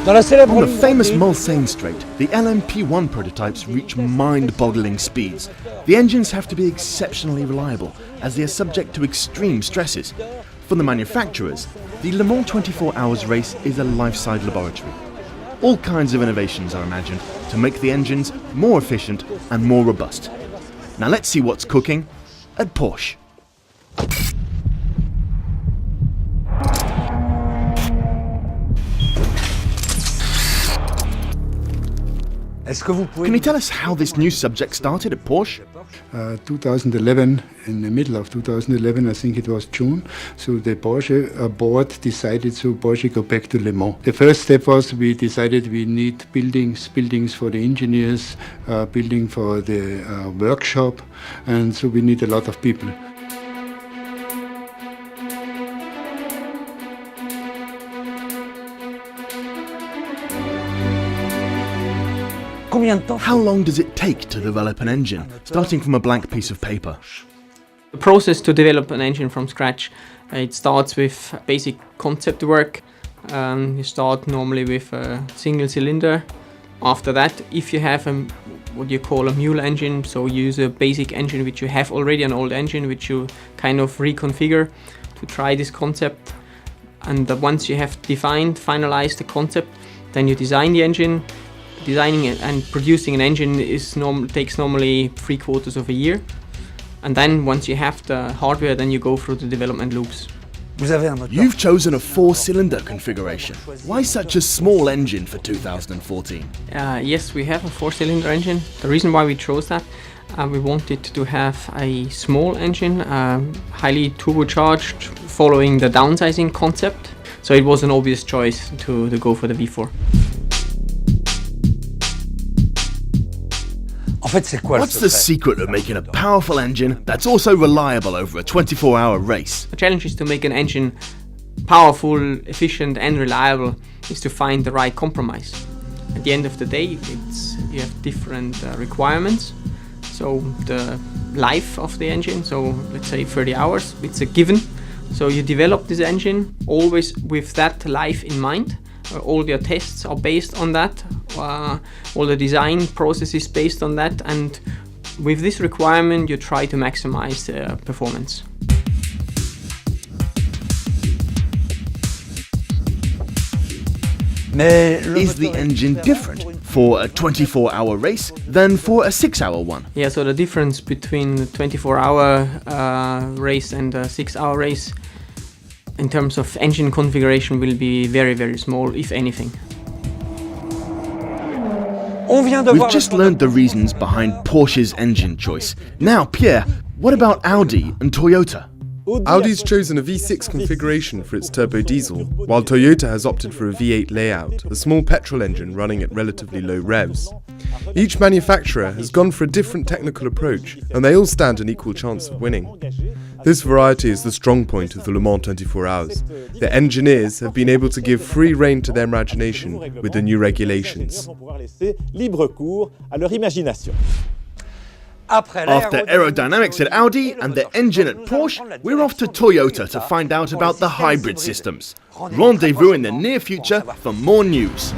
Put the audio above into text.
On the famous Mulsanne Strait, the LMP1 prototypes reach mind-boggling speeds. The engines have to be exceptionally reliable, as they are subject to extreme stresses. For the manufacturers, the Le Mans 24 Hours race is a life-size laboratory. All kinds of innovations are imagined to make the engines more efficient and more robust. Now let's see what's cooking at Porsche. Can you tell us how this new subject started at Porsche? 2011, in the middle of 2011, I think it was June, so the Porsche board decided to Porsche go back to Le Mans. The first step was we decided we need buildings for the engineers, building for the workshop, and so we need a lot of people. How long does it take to develop an engine, starting from a blank piece of paper? The process to develop an engine from scratch, it starts with basic concept work. You start normally with a single cylinder. After that, if you have what you call a mule engine, so you use a basic engine which you have already, an old engine which you kind of reconfigure to try this concept. And once you have finalized the concept, then you design the engine. Designing it and producing an engine takes normally 3/4 of a year. And then once you have the hardware, then you go through the development loops. You've chosen a 4-cylinder configuration. Why such a small engine for 2014? Yes, we have a 4-cylinder engine. The reason why we chose that, we wanted to have a small engine, highly turbocharged, following the downsizing concept. So it was an obvious choice to go for the V4. What's the secret of making a powerful engine that's also reliable over a 24-hour race? The challenge is to make an engine powerful, efficient and reliable, is to find the right compromise. At the end of the day, you have different requirements. So the life of the engine, so let's say 30 hours, it's a given. So you develop this engine always with that life in mind. All your tests are based on that, all the design process is based on that, and with this requirement you try to maximize performance. Is the engine different for a 24-hour race than for a 6-hour one? Yeah, so the difference between the 24-hour race and a 6-hour race in terms of engine configuration will be very, very small, if anything. We've just learned the reasons behind Porsche's engine choice. Now, Pierre, what about Audi and Toyota? Audi's chosen a V6 configuration for its turbo diesel, while Toyota has opted for a V8 layout, a small petrol engine running at relatively low revs. Each manufacturer has gone for a different technical approach, and they all stand an equal chance of winning. This variety is the strong point of the Le Mans 24 Hours. The engineers have been able to give free rein to their imagination with the new regulations. After aerodynamics at Audi and the engine at Porsche, we're off to Toyota to find out about the hybrid systems. Rendezvous in the near future for more news.